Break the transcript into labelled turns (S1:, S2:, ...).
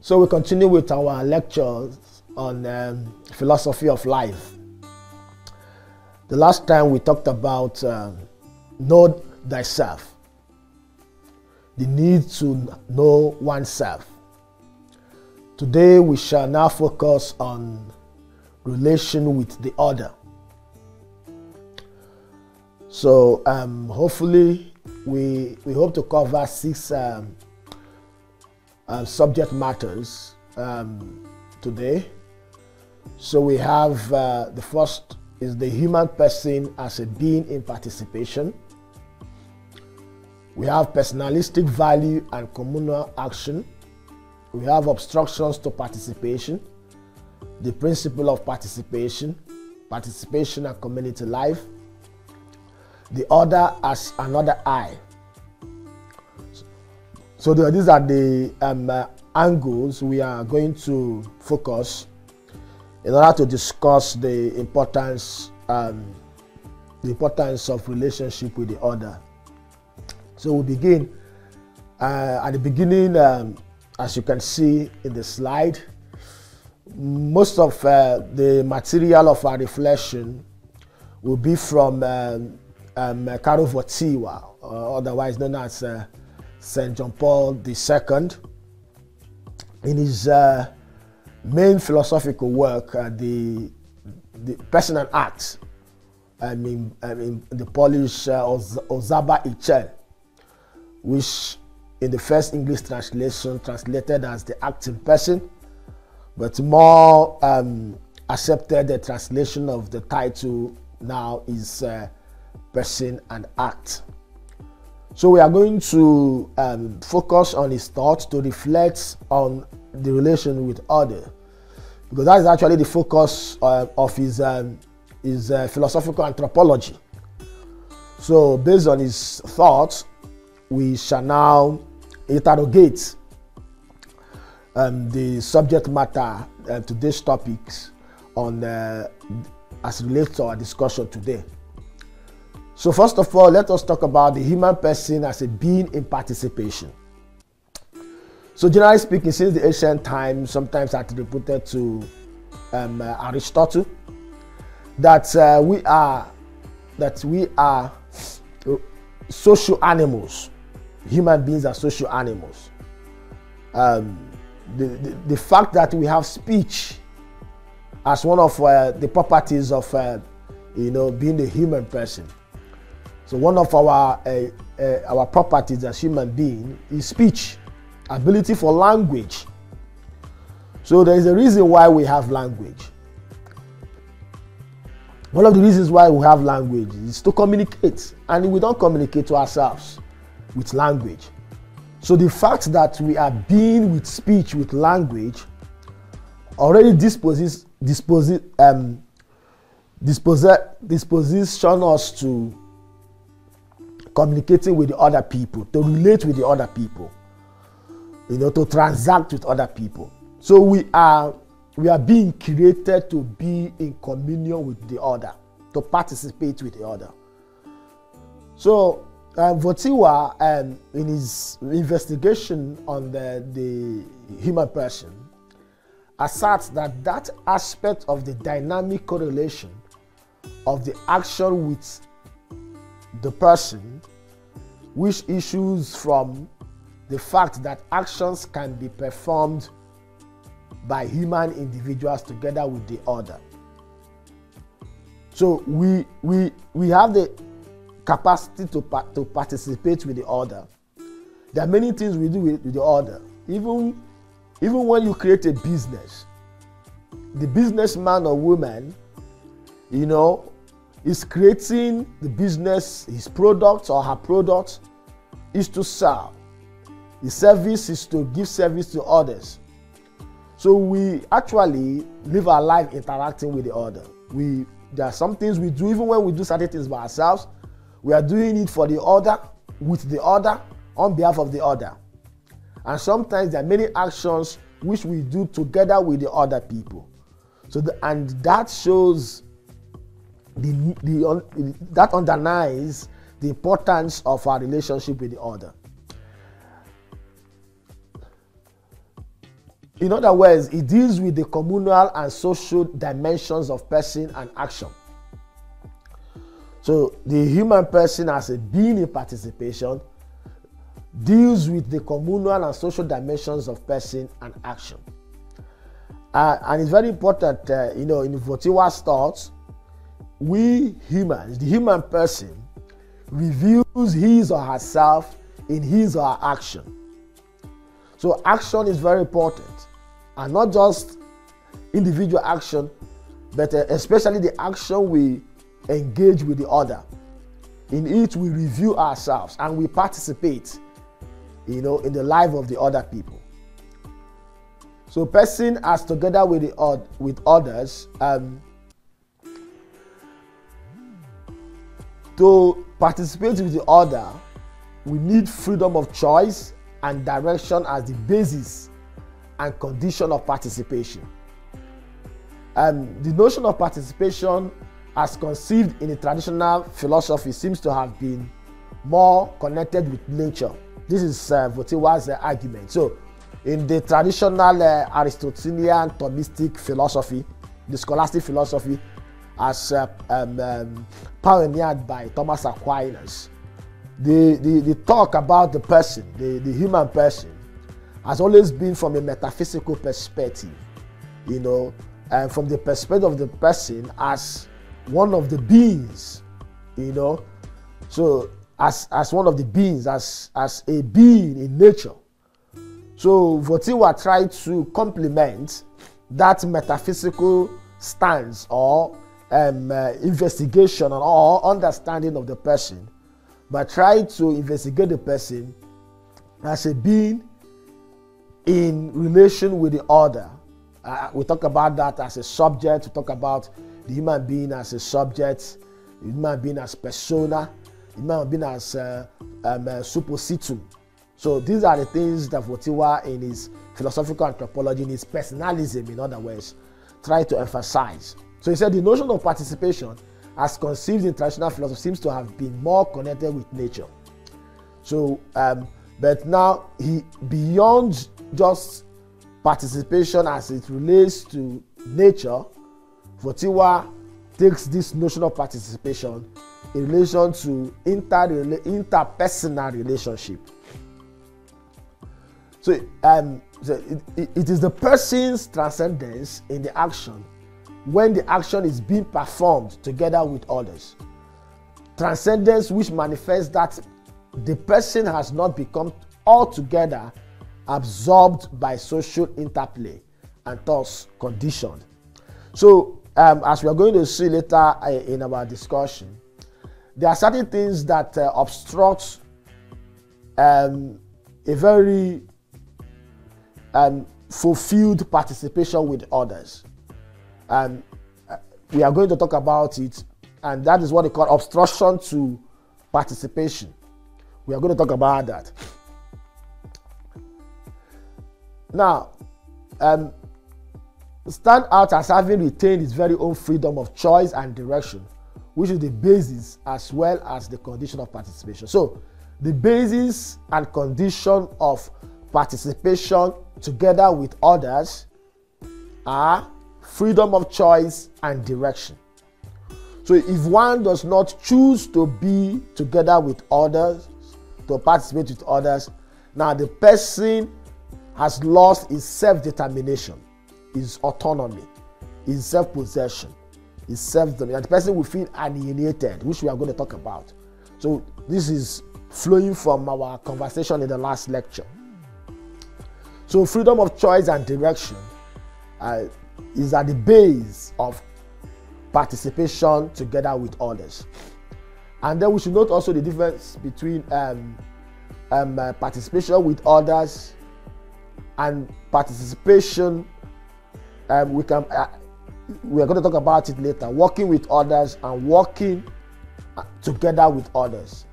S1: So we continue with our lectures on philosophy of life. The last time we talked about know thyself, the need to know oneself. Today we shall now focus on relation with the other. So hopefully we hope to cover 6 subject matters today. So we have the first is the human person as a being in participation. We have personalistic value and communal action. We have obstructions to participation, the principle of participation and community life, the other as another I. So these are the angles we are going to focus in order to discuss the importance of relationship with the other. So we begin at the beginning. As you can see in the slide, most of the material of our reflection will be from Karol Wojtyła, otherwise known as St. John Paul II, in his main philosophical work, the Person and Act, in the Polish Osoba i Cel, which in the first English translation translated as the acting person, but more accepted the translation of the title now is Person and Act. So we are going to focus on his thoughts to reflect on the relation with others, because that is actually the focus of his philosophical anthropology. So based on his thoughts, we shall now interrogate the subject matter, today's topics on as relates to our discussion today. So first of all, let us talk about the human person as a being in participation. So generally speaking, since the ancient times, sometimes attributed to Aristotle, that we are social animals. Human beings are social animals. The fact that we have speech as one of the properties of being a human person. So one of our properties as human beings is speech, ability for language. So there is a reason why we have language. One of the reasons why we have language is to communicate, and we don't communicate to ourselves with language. So the fact that we are being with speech, with language, already disposition us to communicating with the other people, to relate with the other people, to transact with other people. So we are being created to be in communion with the other, to participate with the other. So Wojtyła, in his investigation on the human person, asserts that aspect of the dynamic correlation of the action with the person, which issues from the fact that actions can be performed by human individuals together with the other. So we have the capacity to participate with the other. There are many things we do with the other. Even when you create a business, the businessman or woman, is creating the business, his product or her product is to sell. The service is to give service to others. So we actually live our life interacting with the other. There are some things we do, even when we do certain things by ourselves, we are doing it for the other, with the other, on behalf of the other. And sometimes there are many actions which we do together with the other people. So that shows that underlines the importance of our relationship with the other. In other words, it deals with the communal and social dimensions of person and action. So the human person as a being in participation deals with the communal and social dimensions of person and action. And it's very important, in Votiwa's thoughts, we humans, the human person, reveals his or herself in his or her action. So action is very important, and not just individual action, but especially the action we engage with the other. In it, we review ourselves and we participate, in the life of the other people. So person as together with others, to participate with the other, we need freedom of choice and direction as the basis and condition of participation. The notion of participation as conceived in the traditional philosophy seems to have been more connected with nature. This is Votiwa's argument. So in the traditional Aristotelian Thomistic philosophy, the scholastic philosophy, as pioneered by Thomas Aquinas, the talk about the person, the human person, has always been from a metaphysical perspective, and from the perspective of the person as one of the beings, so as one of the beings, as a being in nature. So Votiwa tried to complement that metaphysical stance or investigation or understanding of the person, but tried to investigate the person as a being in relation with the other. We talk about that as a subject. We talk about the human being as a subject, the human being as persona, the human being as suppositum. So these are the things that Votiwa in his philosophical anthropology, in his personalism, in other words, try to emphasize. So he said the notion of participation as conceived in traditional philosophy seems to have been more connected with nature. So, but now beyond just participation as it relates to nature, Votiwa takes this notion of participation in relation to interpersonal relationship. So, it is the person's transcendence in the action when the action is being performed together with others. Transcendence which manifests that the person has not become altogether absorbed by social interplay and thus conditioned. So, as we are going to see later in our discussion, there are certain things that obstruct a very fulfilled participation with others. And we are going to talk about it, and that is what they call obstruction to participation. We are going to talk about that. Now, stand out as having retained his very own freedom of choice and direction, which is the basis as well as the condition of participation. So, the basis and condition of participation together with others are freedom of choice and direction. So if one does not choose to be together with others, to participate with others, now the person has lost his self-determination, his autonomy, his self-possession, his self-domination. The person will feel alienated, which we are going to talk about. So this is flowing from our conversation in the last lecture. So freedom of choice and direction is at the base of participation together with others. And then we should note also the difference between participation with others and participation. We are going to talk about it later. Working with others and working together with others.